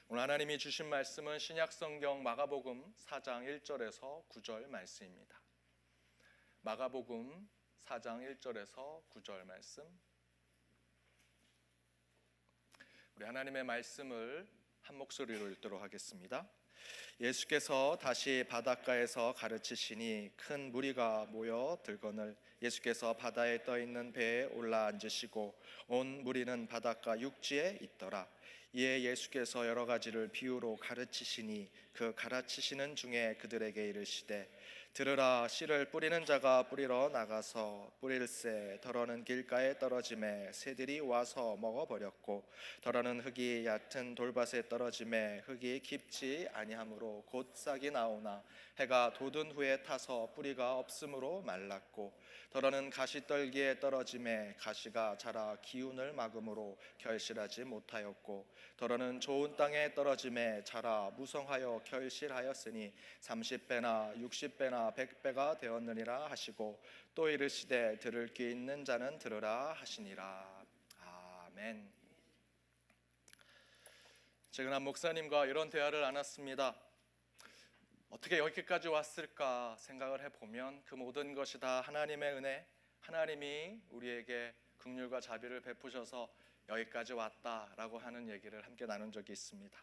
오늘 하나님이 주신 말씀은 신약성경 마가복음 4장 1절에서 9절 말씀입니다. 마가복음 4장 1절에서 9절 말씀. 우리 하나님의 말씀을 한 목소리로 읽도록 하겠습니다. 예수께서 다시 바닷가에서 가르치시니 큰 무리가 모여 들거늘 예수께서 바다에 떠 있는 배에 올라 앉으시고 온 무리는 바닷가 육지에 있더라. 이에 예수께서 여러 가지를 비유로 가르치시니 그 가르치시는 중에 그들에게 이르시되 들으라. 씨를 뿌리는 자가 뿌리러 나가서 뿌릴새 더러는 길가에 떨어짐에 새들이 와서 먹어버렸고 더러는 흙이 얕은 돌밭에 떨어짐에 흙이 깊지 아니하므로 곧 싹이 나오나 해가 돋은 후에 타서 뿌리가 없으므로 말랐고 더러는 가시떨기에 떨어짐에 가시가 자라 기운을 막음으로 결실하지 못하였고 더러는 좋은 땅에 떨어짐에 자라 무성하여 결실하였으니 30배나 60배나 100배가 되었느니라 하시고 또 이르시되 들을 귀 있는 자는 들으라 하시니라. 아멘. 최근 목사님과 이런 대화를 나눴습니다. 어떻게 여기까지 왔을까 생각을 해보면 그 모든 것이 다 하나님의 은혜, 하나님이 우리에게 긍휼과 자비를 베푸셔서 여기까지 왔다라고 하는 얘기를 함께 나눈 적이 있습니다.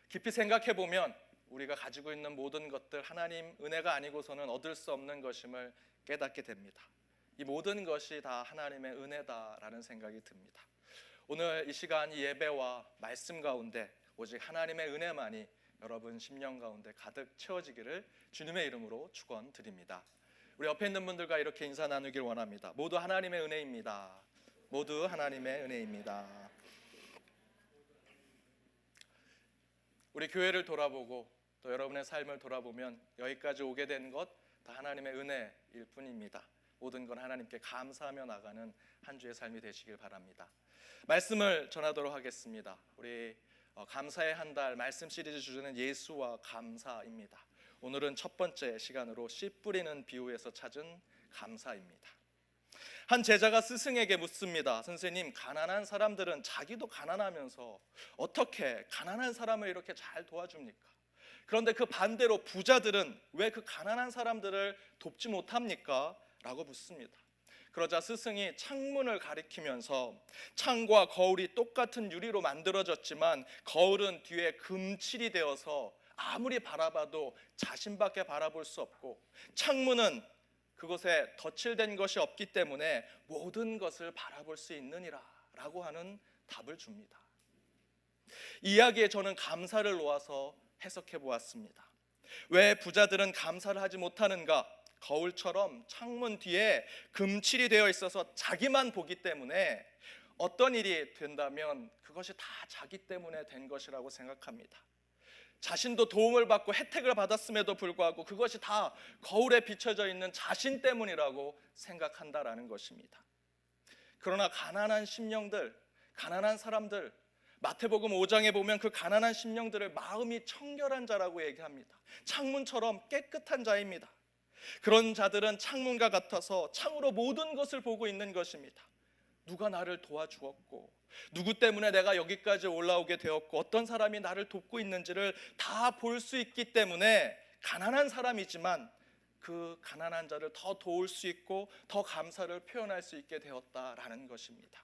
깊이 생각해보면 우리가 가지고 있는 모든 것들 하나님 은혜가 아니고서는 얻을 수 없는 것임을 깨닫게 됩니다. 이 모든 것이 다 하나님의 은혜다라는 생각이 듭니다. 오늘 이 시간 이 예배와 말씀 가운데 오직 하나님의 은혜만이 여러분 심령 가운데 가득 채워지기를 주님의 이름으로 축원드립니다. 우리 옆에 있는 분들과 이렇게 인사 나누길 원합니다. 모두 하나님의 은혜입니다. 모두 하나님의 은혜입니다. 우리 교회를 돌아보고 또 여러분의 삶을 돌아보면 여기까지 오게 된 것 다 하나님의 은혜일 뿐입니다. 모든 건 하나님께 감사하며 나가는 한 주의 삶이 되시길 바랍니다. 말씀을 전하도록 하겠습니다. 우리 감사의 한 달 말씀 시리즈 주제는 예수와 감사입니다. 오늘은 첫 번째 시간으로 씨 뿌리는 비유에서 찾은 감사입니다. 한 제자가 스승에게 묻습니다. 선생님, 가난한 사람들은 자기도 가난하면서 어떻게 가난한 사람을 이렇게 잘 도와줍니까? 그런데 그 반대로 부자들은 왜 그 가난한 사람들을 돕지 못합니까? 라고 묻습니다. 그러자 스승이 창문을 가리키면서 창과 거울이 똑같은 유리로 만들어졌지만 거울은 뒤에 금칠이 되어서 아무리 바라봐도 자신밖에 바라볼 수 없고 창문은 그곳에 덧칠된 것이 없기 때문에 모든 것을 바라볼 수 있느니라 라고 하는 답을 줍니다. 이 이야기에 저는 감사를 놓아서 해석해 보았습니다. 왜 부자들은 감사를 하지 못하는가? 거울처럼 창문 뒤에 금칠이 되어 있어서 자기만 보기 때문에 어떤 일이 된다면 그것이 다 자기 때문에 된 것이라고 생각합니다. 자신도 도움을 받고 혜택을 받았음에도 불구하고 그것이 다 거울에 비춰져 있는 자신 때문이라고 생각한다라는 것입니다. 그러나 가난한 심령들, 가난한 사람들, 마태복음 5장에 보면 그 가난한 심령들을 마음이 청결한 자라고 얘기합니다. 창문처럼 깨끗한 자입니다. 그런 자들은 창문과 같아서 창으로 모든 것을 보고 있는 것입니다. 누가 나를 도와주었고 누구 때문에 내가 여기까지 올라오게 되었고 어떤 사람이 나를 돕고 있는지를 다 볼 수 있기 때문에 가난한 사람이지만 그 가난한 자를 더 도울 수 있고 더 감사를 표현할 수 있게 되었다라는 것입니다.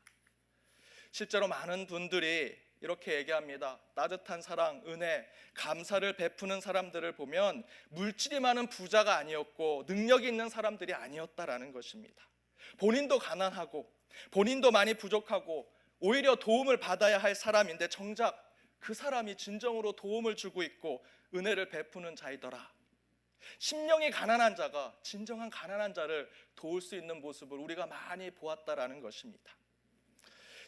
실제로 많은 분들이 이렇게 얘기합니다. 따뜻한 사랑, 은혜, 감사를 베푸는 사람들을 보면 물질이 많은 부자가 아니었고 능력이 있는 사람들이 아니었다라는 것입니다. 본인도 가난하고 본인도 많이 부족하고 오히려 도움을 받아야 할 사람인데 정작 그 사람이 진정으로 도움을 주고 있고 은혜를 베푸는 자이더라. 심령이 가난한 자가 진정한 가난한 자를 도울 수 있는 모습을 우리가 많이 보았다라는 것입니다.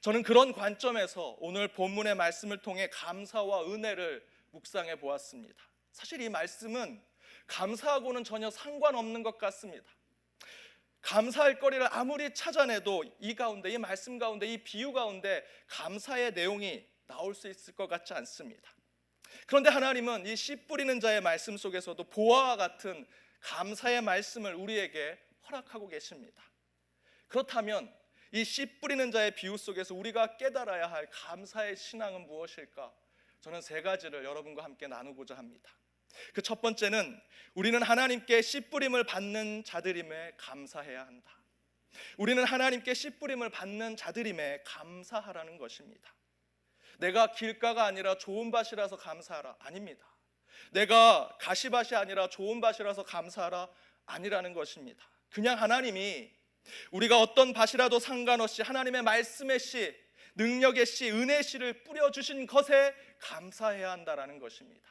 저는 그런 관점에서 오늘 본문의 말씀을 통해 감사와 은혜를 묵상해 보았습니다. 사실 이 말씀은 감사하고는 전혀 상관없는 것 같습니다. 감사할 거리를 아무리 찾아내도 이 가운데, 이 말씀 가운데, 이 비유 가운데 감사의 내용이 나올 수 있을 것 같지 않습니다. 그런데 하나님은 이 씨 뿌리는 자의 말씀 속에서도 보화와 같은 감사의 말씀을 우리에게 허락하고 계십니다. 그렇다면 이 씨 뿌리는 자의 비유 속에서 우리가 깨달아야 할 감사의 신앙은 무엇일까? 저는 세 가지를 여러분과 함께 나누고자 합니다. 그 첫 번째는 우리는 하나님께 씨 뿌림을 받는 자들임에 감사해야 한다. 우리는 하나님께 씨 뿌림을 받는 자들임에 감사하라는 것입니다. 내가 길가가 아니라 좋은 밭이라서 감사하라, 아닙니다. 내가 가시밭이 아니라 좋은 밭이라서 감사하라, 아니라는 것입니다. 그냥 하나님이 우리가 어떤 밭이라도 상관없이 하나님의 말씀의 씨, 능력의 씨, 은혜의 씨를 뿌려주신 것에 감사해야 한다라는 것입니다.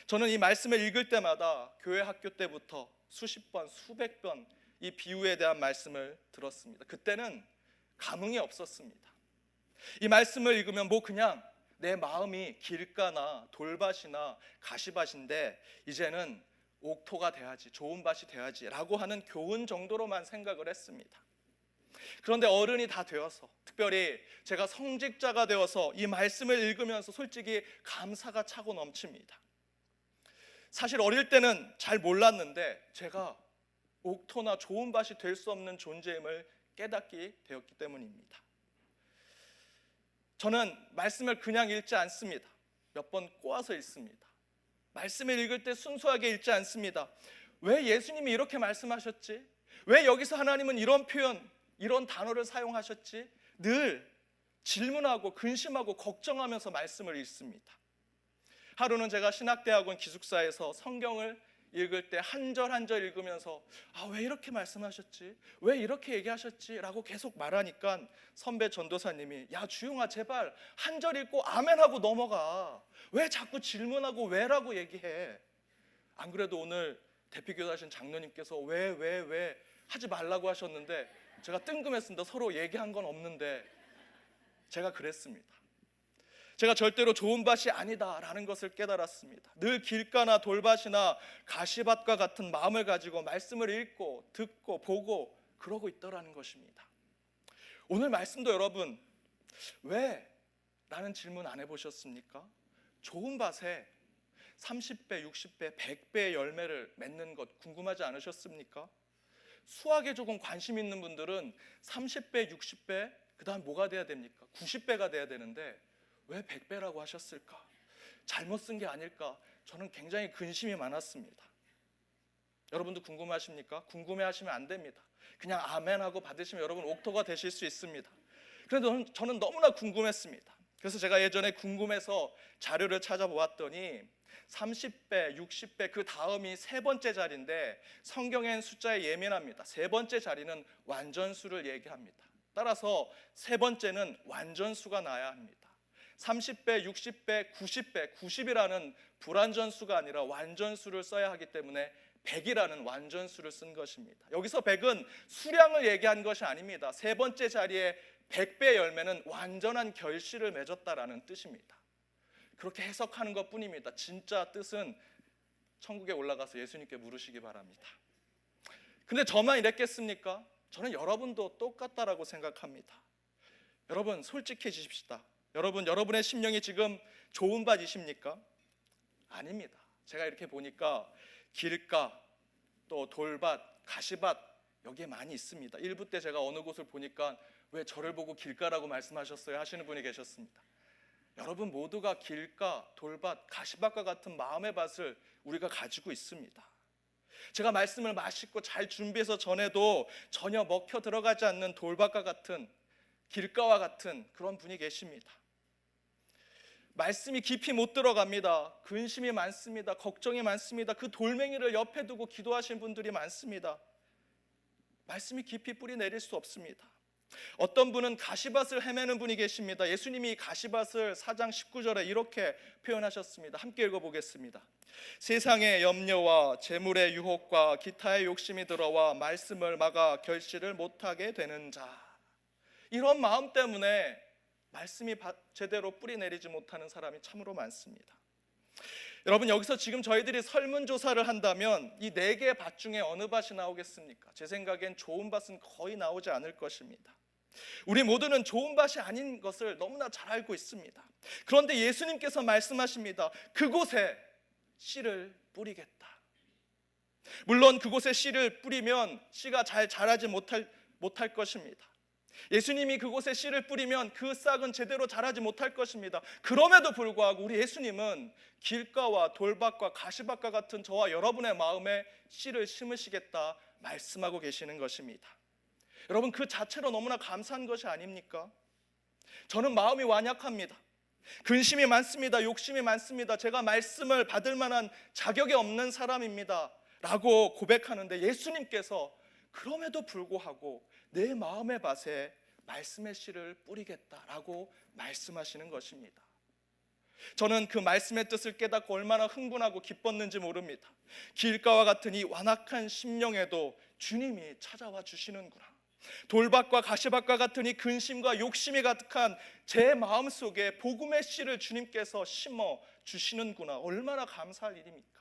저는 이 말씀을 읽을 때마다 교회 학교 때부터 수십 번, 수백 번 이 비유에 대한 말씀을 들었습니다. 그때는 감흥이 없었습니다. 이 말씀을 읽으면 그냥 내 마음이 길가나 돌밭이나 가시밭인데 이제는 옥토가 돼야지, 좋은 밭이 돼야지 라고 하는 교훈 정도로만 생각을 했습니다. 그런데 어른이 다 되어서, 특별히 제가 성직자가 되어서 이 말씀을 읽으면서 솔직히 감사가 차고 넘칩니다. 사실 어릴 때는 잘 몰랐는데 제가 옥토나 좋은 밭이 될 수 없는 존재임을 깨닫게 되었기 때문입니다. 저는 말씀을 그냥 읽지 않습니다. 몇 번 꼬아서 읽습니다. 말씀을 읽을 때 순수하게 읽지 않습니다. 왜 예수님이 이렇게 말씀하셨지? 왜 여기서 하나님은 이런 표현, 이런 단어를 사용하셨지? 늘 질문하고 근심하고 걱정하면서 말씀을 읽습니다. 하루는 제가 신학대학원 기숙사에서 성경을 읽을 때 한 절 한 절 읽으면서 왜 이렇게 말씀하셨지? 왜 이렇게 얘기하셨지? 라고 계속 말하니까 선배 전도사님이 야 주용아 제발 한 절 읽고 아멘 하고 넘어가. 왜 자꾸 질문하고 왜라고 얘기해? 안 그래도 오늘 대피교사신 장로님께서 왜 하지 말라고 하셨는데 제가 뜬금했습니다. 서로 얘기한 건 없는데 제가 그랬습니다. 제가 절대로 좋은 밭이 아니다라는 것을 깨달았습니다. 늘 길가나 돌밭이나 가시밭과 같은 마음을 가지고 말씀을 읽고 듣고 보고 그러고 있더라는 것입니다. 오늘 말씀도 여러분 왜? 라는 질문 안 해보셨습니까? 좋은 밭에 30배, 60배, 100배의 열매를 맺는 것 궁금하지 않으셨습니까? 수학에 조금 관심 있는 분들은 30배, 60배, 그 다음 뭐가 돼야 됩니까? 90배가 돼야 되는데 왜 100배라고 하셨을까? 잘못 쓴 게 아닐까? 저는 굉장히 근심이 많았습니다. 여러분도 궁금하십니까? 궁금해하시면 안 됩니다. 그냥 아멘하고 받으시면 여러분 옥토가 되실 수 있습니다. 그런데 저는 너무나 궁금했습니다. 그래서 제가 예전에 궁금해서 자료를 찾아보았더니 30배, 60배 그 다음이 세 번째 자리인데 성경엔 숫자에 예민합니다. 세 번째 자리는 완전수를 얘기합니다. 따라서 세 번째는 완전수가 나야 합니다. 30배, 60배, 90배, 90이라는 불완전수가 아니라 완전수를 써야 하기 때문에 100이라는 완전수를 쓴 것입니다. 여기서 100은 수량을 얘기한 것이 아닙니다. 세 번째 자리에 100배의 열매는 완전한 결실을 맺었다라는 뜻입니다. 그렇게 해석하는 것뿐입니다. 진짜 뜻은 천국에 올라가서 예수님께 물으시기 바랍니다. 근데 저만 이랬겠습니까? 저는 여러분도 똑같다라고 생각합니다. 여러분 솔직해지십시다. 여러분의 심령이 지금 좋은 밭이십니까? 아닙니다. 제가 이렇게 보니까 길가, 또 돌밭, 가시밭 여기에 많이 있습니다. 1부 때 제가 어느 곳을 보니까 왜 저를 보고 길가라고 말씀하셨어요? 하시는 분이 계셨습니다. 여러분 모두가 길가, 돌밭, 가시밭과 같은 마음의 밭을 우리가 가지고 있습니다. 제가 말씀을 맛있고 잘 준비해서 전해도 전혀 먹혀 들어가지 않는 돌밭과 같은 길가와 같은 그런 분이 계십니다. 말씀이 깊이 못 들어갑니다. 근심이 많습니다. 걱정이 많습니다. 그 돌멩이를 옆에 두고 기도하신 분들이 많습니다. 말씀이 깊이 뿌리 내릴 수 없습니다. 어떤 분은 가시밭을 헤매는 분이 계십니다. 예수님이 가시밭을 4장 19절에 이렇게 표현하셨습니다. 함께 읽어보겠습니다. 세상의 염려와 재물의 유혹과 기타의 욕심이 들어와 말씀을 막아 결실을 못하게 되는 자. 이런 마음 때문에 말씀이 제대로 뿌리 내리지 못하는 사람이 참으로 많습니다. 여러분 여기서 지금 저희들이 설문조사를 한다면 이 4개의 밭 중에 어느 밭이 나오겠습니까? 제 생각엔 좋은 밭은 거의 나오지 않을 것입니다. 우리 모두는 좋은 밭이 아닌 것을 너무나 잘 알고 있습니다. 그런데 예수님께서 말씀하십니다. 그곳에 씨를 뿌리겠다. 물론 그곳에 씨를 뿌리면 씨가 잘 자라지 못할 것입니다. 예수님이 그곳에 씨를 뿌리면 그 싹은 제대로 자라지 못할 것입니다. 그럼에도 불구하고 우리 예수님은 길가와 돌밭과 가시밭과 같은 저와 여러분의 마음에 씨를 심으시겠다 말씀하고 계시는 것입니다. 여러분, 그 자체로 너무나 감사한 것이 아닙니까? 저는 마음이 완약합니다. 근심이 많습니다. 욕심이 많습니다. 제가 말씀을 받을 만한 자격이 없는 사람입니다 라고 고백하는데, 예수님께서 그럼에도 불구하고 내 마음의 밭에 말씀의 씨를 뿌리겠다라고 말씀하시는 것입니다. 저는 그 말씀의 뜻을 깨닫고 얼마나 흥분하고 기뻤는지 모릅니다. 길가와 같은 이 완악한 심령에도 주님이 찾아와 주시는구나. 돌밭과 가시밭과 같은 이 근심과 욕심이 가득한 제 마음속에 복음의 씨를 주님께서 심어 주시는구나. 얼마나 감사할 일입니까?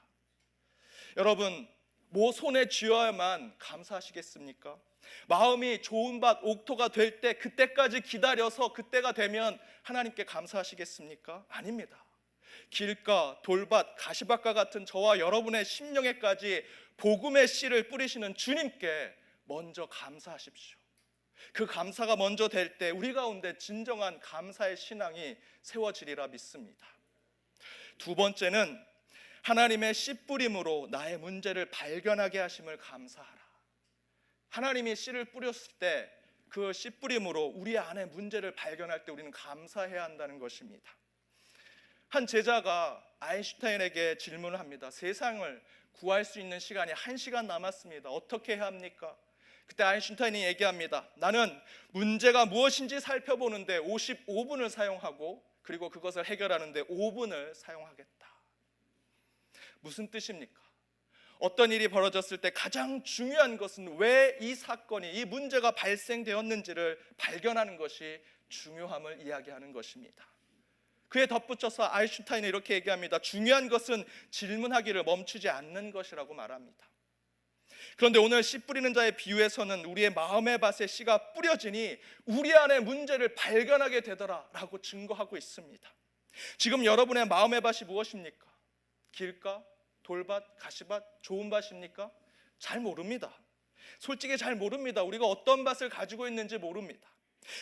여러분, 뭐 손에 쥐어야만 감사하시겠습니까? 마음이 좋은 밭, 옥토가 될 때 그때까지 기다려서 그때가 되면 하나님께 감사하시겠습니까? 아닙니다. 길가, 돌밭, 가시밭과 같은 저와 여러분의 심령에까지 복음의 씨를 뿌리시는 주님께 먼저 감사하십시오. 그 감사가 먼저 될 때 우리 가운데 진정한 감사의 신앙이 세워지리라 믿습니다. 두 번째는 하나님의 씨 뿌림으로 나의 문제를 발견하게 하심을 감사하라. 하나님이 씨를 뿌렸을 때 그 씨 뿌림으로 우리 안에 문제를 발견할 때 우리는 감사해야 한다는 것입니다. 한 제자가 아인슈타인에게 질문을 합니다. 세상을 구할 수 있는 시간이 1시간 남았습니다. 어떻게 해야 합니까? 그때 아인슈타인이 얘기합니다. 나는 문제가 무엇인지 살펴보는데 55분을 사용하고 그리고 그것을 해결하는데 5분을 사용하겠다. 무슨 뜻입니까? 어떤 일이 벌어졌을 때 가장 중요한 것은 왜 이 사건이, 이 문제가 발생되었는지를 발견하는 것이 중요함을 이야기하는 것입니다. 그에 덧붙여서 아인슈타인은 이렇게 얘기합니다. 중요한 것은 질문하기를 멈추지 않는 것이라고 말합니다. 그런데 오늘 씨 뿌리는 자의 비유에서는 우리의 마음의 밭에 씨가 뿌려지니 우리 안에 문제를 발견하게 되더라라고 증거하고 있습니다. 지금 여러분의 마음의 밭이 무엇입니까? 길가, 돌밭, 가시밭, 좋은 밭입니까? 잘 모릅니다. 솔직히 잘 모릅니다. 우리가 어떤 밭을 가지고 있는지 모릅니다.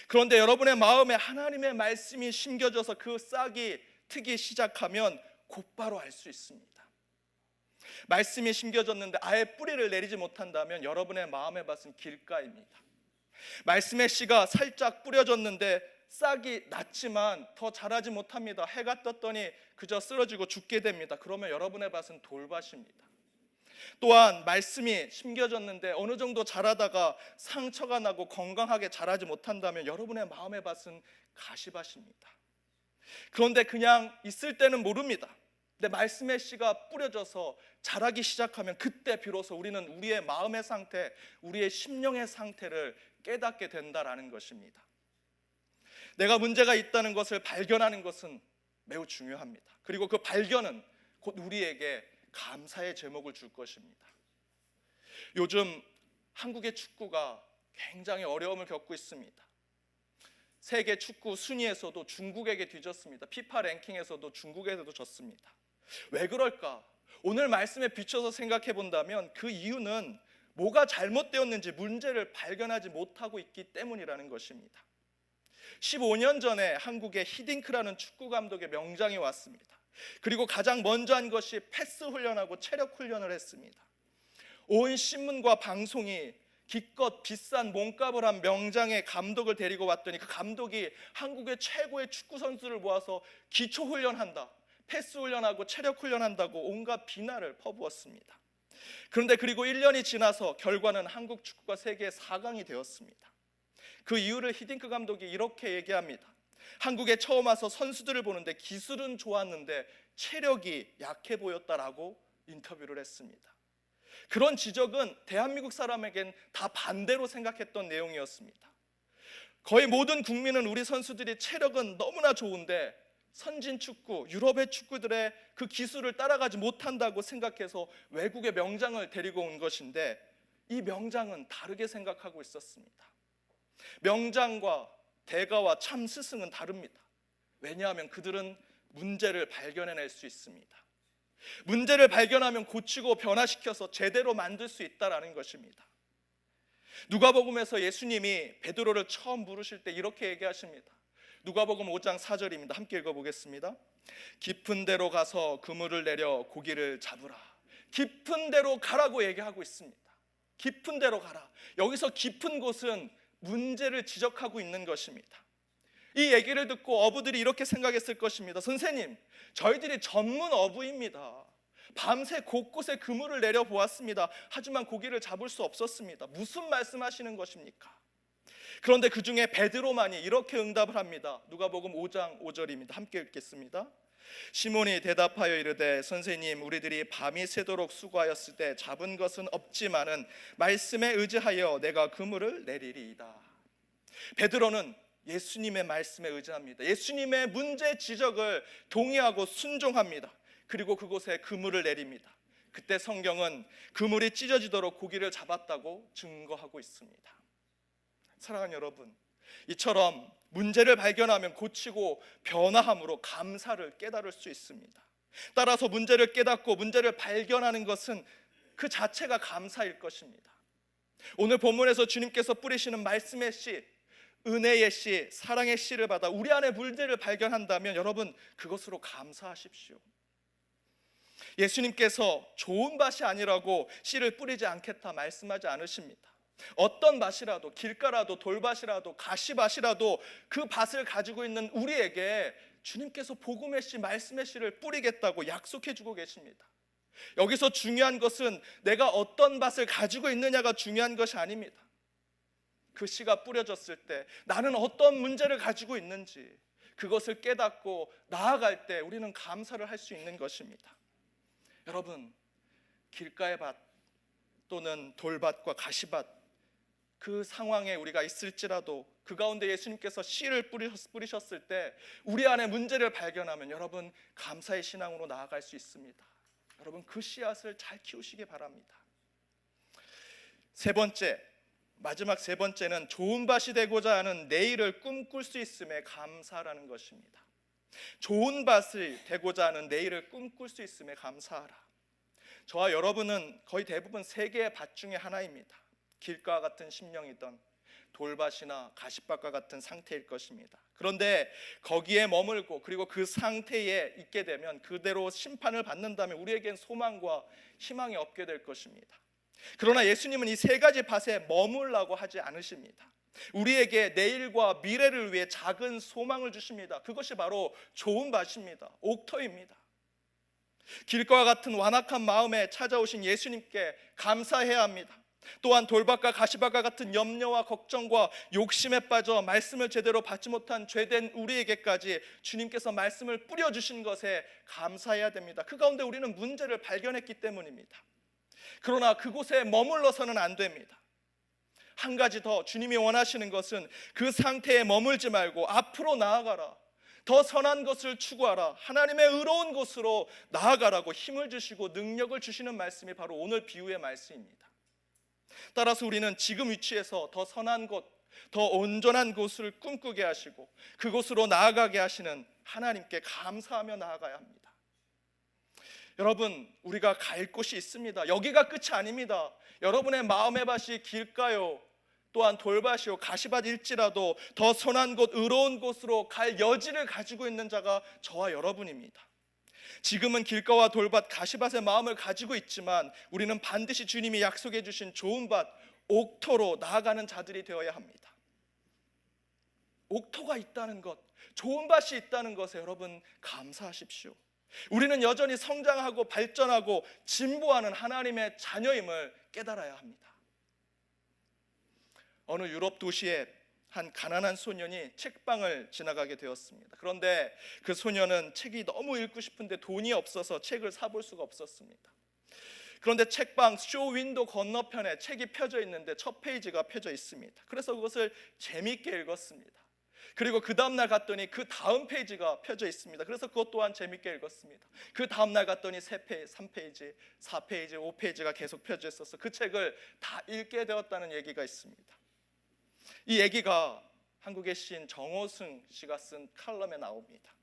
그런데 여러분의 마음에 하나님의 말씀이 심겨져서 그 싹이 트기 시작하면 곧바로 알 수 있습니다. 말씀이 심겨졌는데 아예 뿌리를 내리지 못한다면 여러분의 마음의 밭은 길가입니다. 말씀의 씨가 살짝 뿌려졌는데 싹이 났지만 더 자라지 못합니다. 해가 떴더니 그저 쓰러지고 죽게 됩니다. 그러면 여러분의 밭은 돌밭입니다. 또한 말씀이 심겨졌는데 어느 정도 자라다가 상처가 나고 건강하게 자라지 못한다면 여러분의 마음의 밭은 가시밭입니다. 그런데 그냥 있을 때는 모릅니다. 근데 말씀의 씨가 뿌려져서 자라기 시작하면 그때 비로소 우리는 우리의 마음의 상태, 우리의 심령의 상태를 깨닫게 된다라는 것입니다. 내가 문제가 있다는 것을 발견하는 것은 매우 중요합니다. 그리고 그 발견은 곧 우리에게 감사의 제목을 줄 것입니다. 요즘 한국의 축구가 굉장히 어려움을 겪고 있습니다. 세계 축구 순위에서도 중국에게 뒤졌습니다. 피파 랭킹에서도 중국에서도 졌습니다. 왜 그럴까? 오늘 말씀에 비춰서 생각해 본다면 그 이유는 뭐가 잘못되었는지 문제를 발견하지 못하고 있기 때문이라는 것입니다. 15년 전에 한국에 히딩크라는 축구 감독의 명장이 왔습니다. 그리고 가장 먼저 한 것이 패스 훈련하고 체력 훈련을 했습니다. 온 신문과 방송이 기껏 비싼 몸값을 한 명장의 감독을 데리고 왔더니 그 감독이 한국의 최고의 축구 선수를 모아서 기초 훈련한다, 패스 훈련하고 체력 훈련한다고 온갖 비난을 퍼부었습니다. 그런데 그리고 1년이 지나서 결과는 한국 축구가 세계 4강이 되었습니다. 그 이유를 히딩크 감독이 이렇게 얘기합니다. 한국에 처음 와서 선수들을 보는데 기술은 좋았는데 체력이 약해 보였다라고 인터뷰를 했습니다. 그런 지적은 대한민국 사람에겐 다 반대로 생각했던 내용이었습니다. 거의 모든 국민은 우리 선수들이 체력은 너무나 좋은데 선진 축구, 유럽의 축구들의 그 기술을 따라가지 못한다고 생각해서 외국의 명장을 데리고 온 것인데 이 명장은 다르게 생각하고 있었습니다. 명장과 대가와 참 스승은 다릅니다. 왜냐하면 그들은 문제를 발견해낼 수 있습니다. 문제를 발견하면 고치고 변화시켜서 제대로 만들 수 있다는 것입니다. 누가복음에서 예수님이 베드로를 처음 부르실 때 이렇게 얘기하십니다. 누가복음 5장 4절입니다. 함께 읽어보겠습니다. 깊은 데로 가서 그물을 내려 고기를 잡으라. 깊은 데로 가라고 얘기하고 있습니다. 깊은 데로 가라. 여기서 깊은 곳은 문제를 지적하고 있는 것입니다. 이 얘기를 듣고 어부들이 이렇게 생각했을 것입니다. 선생님, 저희들이 전문 어부입니다. 밤새 곳곳에 그물을 내려보았습니다. 하지만 고기를 잡을 수 없었습니다. 무슨 말씀하시는 것입니까? 그런데 그 중에 베드로만이 이렇게 응답을 합니다. 누가복음 5장 5절입니다. 함께 읽겠습니다. 시몬이 대답하여 이르되 선생님, 우리들이 밤이 새도록 수고하였을 때 잡은 것은 없지만은 말씀에 의지하여 내가 그물을 내리리이다. 베드로는 예수님의 말씀에 의지합니다. 예수님의 문제 지적을 동의하고 순종합니다. 그리고 그곳에 그물을 내립니다. 그때 성경은 그물이 찢어지도록 고기를 잡았다고 증거하고 있습니다. 사랑하는 여러분, 이처럼 문제를 발견하면 고치고 변화함으로 감사를 깨달을 수 있습니다. 따라서 문제를 깨닫고 문제를 발견하는 것은 그 자체가 감사일 것입니다. 오늘 본문에서 주님께서 뿌리시는 말씀의 씨, 은혜의 씨, 사랑의 씨를 받아 우리 안에 문제를 발견한다면 여러분, 그것으로 감사하십시오. 예수님께서 좋은 밭이 아니라고 씨를 뿌리지 않겠다 말씀하지 않으십니다. 어떤 밭이라도, 길가라도, 돌밭이라도, 가시밭이라도 그 밭을 가지고 있는 우리에게 주님께서 복음의 씨, 말씀의 씨를 뿌리겠다고 약속해 주고 계십니다. 여기서 중요한 것은 내가 어떤 밭을 가지고 있느냐가 중요한 것이 아닙니다. 그 씨가 뿌려졌을 때 나는 어떤 문제를 가지고 있는지 그것을 깨닫고 나아갈 때 우리는 감사를 할 수 있는 것입니다. 여러분, 길가의 밭 또는 돌밭과 가시밭, 그 상황에 우리가 있을지라도 그 가운데 예수님께서 씨를 뿌리셨을 때 우리 안에 문제를 발견하면 여러분, 감사의 신앙으로 나아갈 수 있습니다. 여러분, 그 씨앗을 잘 키우시기 바랍니다. 세 번째, 마지막 세 번째는 좋은 밭이 되고자 하는 내일을 꿈꿀 수 있음에 감사라는 것입니다. 좋은 밭이 되고자 하는 내일을 꿈꿀 수 있음에 감사하라. 저와 여러분은 거의 대부분 세 개의 밭 중에 하나입니다. 길가와 같은 심령이던 돌밭이나 가시밭과 같은 상태일 것입니다. 그런데 거기에 머물고 그리고 그 상태에 있게 되면 그대로 심판을 받는다면 우리에겐 소망과 희망이 없게 될 것입니다. 그러나 예수님은 이 세 가지 밭에 머물라고 하지 않으십니다. 우리에게 내일과 미래를 위해 작은 소망을 주십니다. 그것이 바로 좋은 밭입니다. 옥토입니다. 길가와 같은 완악한 마음에 찾아오신 예수님께 감사해야 합니다. 또한 돌밭과 가시밭과 같은 염려와 걱정과 욕심에 빠져 말씀을 제대로 받지 못한 죄된 우리에게까지 주님께서 말씀을 뿌려주신 것에 감사해야 됩니다. 그 가운데 우리는 문제를 발견했기 때문입니다. 그러나 그곳에 머물러서는 안 됩니다. 한 가지 더 주님이 원하시는 것은 그 상태에 머물지 말고 앞으로 나아가라, 더 선한 것을 추구하라, 하나님의 의로운 곳으로 나아가라고 힘을 주시고 능력을 주시는 말씀이 바로 오늘 비유의 말씀입니다. 따라서 우리는 지금 위치에서 더 선한 곳, 더 온전한 곳을 꿈꾸게 하시고 그곳으로 나아가게 하시는 하나님께 감사하며 나아가야 합니다. 여러분, 우리가 갈 곳이 있습니다. 여기가 끝이 아닙니다. 여러분의 마음의 밭이 길가요, 또한 돌밭이요, 가시밭일지라도 더 선한 곳, 의로운 곳으로 갈 여지를 가지고 있는 자가 저와 여러분입니다. 지금은 길가와 돌밭, 가시밭의 마음을 가지고 있지만 우리는 반드시 주님이 약속해 주신 좋은 밭, 옥토로 나아가는 자들이 되어야 합니다. 옥토가 있다는 것, 좋은 밭이 있다는 것에 여러분 감사하십시오. 우리는 여전히 성장하고 발전하고 진보하는 하나님의 자녀임을 깨달아야 합니다. 어느 유럽 도시에 한 가난한 소년이 책방을 지나가게 되었습니다. 그런데 그 소년은 책이 너무 읽고 싶은데 돈이 없어서 책을 사볼 수가 없었습니다. 그런데 책방 쇼 윈도 건너편에 책이 펴져 있는데 첫 페이지가 펴져 있습니다. 그래서 그것을 재미있게 읽었습니다. 그리고 그 다음날 갔더니 그 다음 페이지가 펴져 있습니다. 그래서 그것 또한 재미있게 읽었습니다. 그 다음날 갔더니 3페이지, 4페이지, 5페이지가 계속 펴져 있어서 그 책을 다 읽게 되었다는 얘기가 있습니다. 이 얘기가 한국의 시인 정호승 씨가 쓴 칼럼에 나옵니다.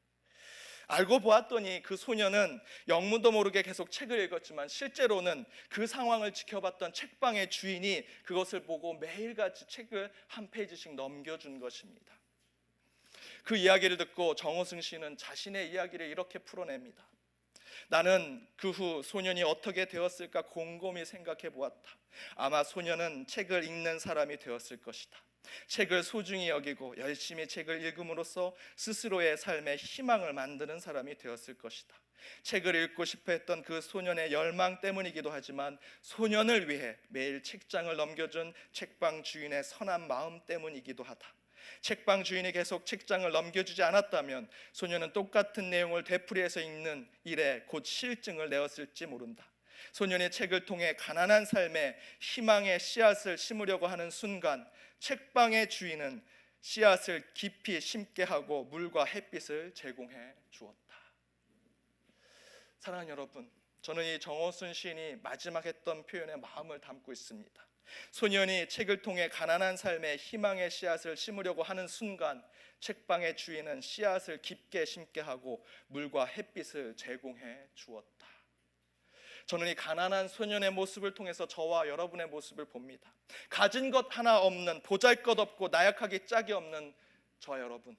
알고 보았더니 그 소녀는 영문도 모르게 계속 책을 읽었지만 실제로는 그 상황을 지켜봤던 책방의 주인이 그것을 보고 매일같이 책을 한 페이지씩 넘겨준 것입니다. 그 이야기를 듣고 정호승 씨는 자신의 이야기를 이렇게 풀어냅니다. 나는 그 후 소년이 어떻게 되었을까 곰곰이 생각해 보았다. 아마 소년은 책을 읽는 사람이 되었을 것이다. 책을 소중히 여기고 열심히 책을 읽음으로써 스스로의 삶에 희망을 만드는 사람이 되었을 것이다. 책을 읽고 싶어 했던 그 소년의 열망 때문이기도 하지만 소년을 위해 매일 책장을 넘겨준 책방 주인의 선한 마음 때문이기도 하다. 책방 주인이 계속 책장을 넘겨주지 않았다면 소년은 똑같은 내용을 되풀이해서 읽는 일에 곧 실증을 내었을지 모른다. 소년이 책을 통해 가난한 삶에 희망의 씨앗을 심으려고 하는 순간 책방의 주인은 씨앗을 깊이 심게 하고 물과 햇빛을 제공해 주었다. 사랑하는 여러분, 저는 이 정호순 시인이 마지막 했던 표현에 마음을 담고 있습니다. 소년이 책을 통해 가난한 삶에 희망의 씨앗을 심으려고 하는 순간 책방의 주인은 씨앗을 깊게 심게 하고 물과 햇빛을 제공해 주었다. 저는 이 가난한 소년의 모습을 통해서 저와 여러분의 모습을 봅니다. 가진 것 하나 없는, 보잘것없고 나약하기 짝이 없는 저와 여러분,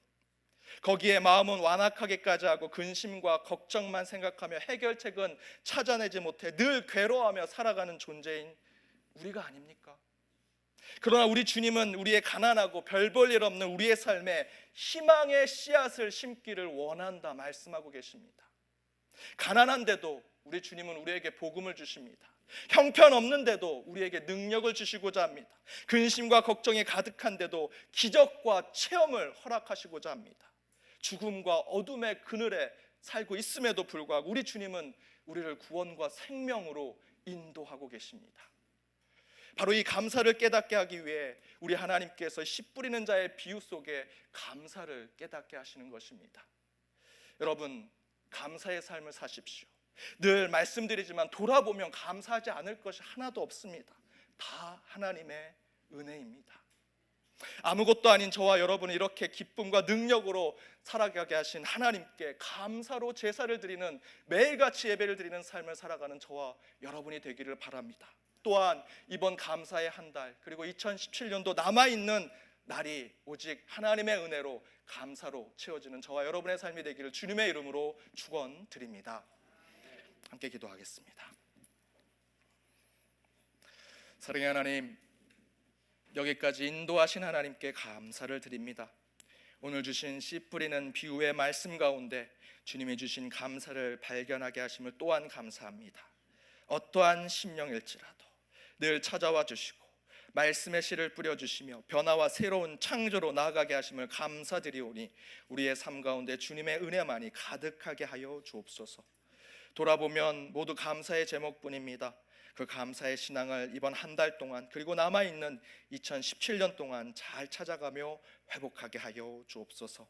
거기에 마음은 완악하기까지 하고 근심과 걱정만 생각하며 해결책은 찾아내지 못해 늘 괴로워하며 살아가는 존재인 우리가 아닙니까? 그러나 우리 주님은 우리의 가난하고 별 볼 일 없는 우리의 삶에 희망의 씨앗을 심기를 원한다 말씀하고 계십니다. 가난한데도 우리 주님은 우리에게 복음을 주십니다. 형편없는데도 우리에게 능력을 주시고자 합니다. 근심과 걱정이 가득한데도 기적과 체험을 허락하시고자 합니다. 죽음과 어둠의 그늘에 살고 있음에도 불구하고 우리 주님은 우리를 구원과 생명으로 인도하고 계십니다. 바로 이 감사를 깨닫게 하기 위해 우리 하나님께서 씨 뿌리는 자의 비유 속에 감사를 깨닫게 하시는 것입니다. 여러분, 감사의 삶을 사십시오. 늘 말씀드리지만 돌아보면 감사하지 않을 것이 하나도 없습니다. 다 하나님의 은혜입니다. 아무것도 아닌 저와 여러분을 이렇게 기쁨과 능력으로 살아가게 하신 하나님께 감사로 제사를 드리는, 매일같이 예배를 드리는 삶을 살아가는 저와 여러분이 되기를 바랍니다. 또한 이번 감사의 한 달, 그리고 2017년도 남아있는 날이 오직 하나님의 은혜로 감사로 채워지는 저와 여러분의 삶이 되기를 주님의 이름으로 축원드립니다. 함께 기도하겠습니다. 사랑의 하나님, 여기까지 인도하신 하나님께 감사를 드립니다. 오늘 주신 씨 뿌리는 비유의 말씀 가운데 주님이 주신 감사를 발견하게 하심을 또한 감사합니다. 어떠한 심령일지라도 늘 찾아와 주시고 말씀의 씨를 뿌려주시며 변화와 새로운 창조로 나아가게 하심을 감사드리오니 우리의 삶 가운데 주님의 은혜만이 가득하게 하여 주옵소서. 돌아보면 모두 감사의 제목뿐입니다. 그 감사의 신앙을 이번 한 달 동안 그리고 남아있는 2017년 동안 잘 찾아가며 회복하게 하여 주옵소서.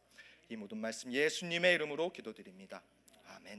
이 모든 말씀 예수님의 이름으로 기도드립니다. 아멘.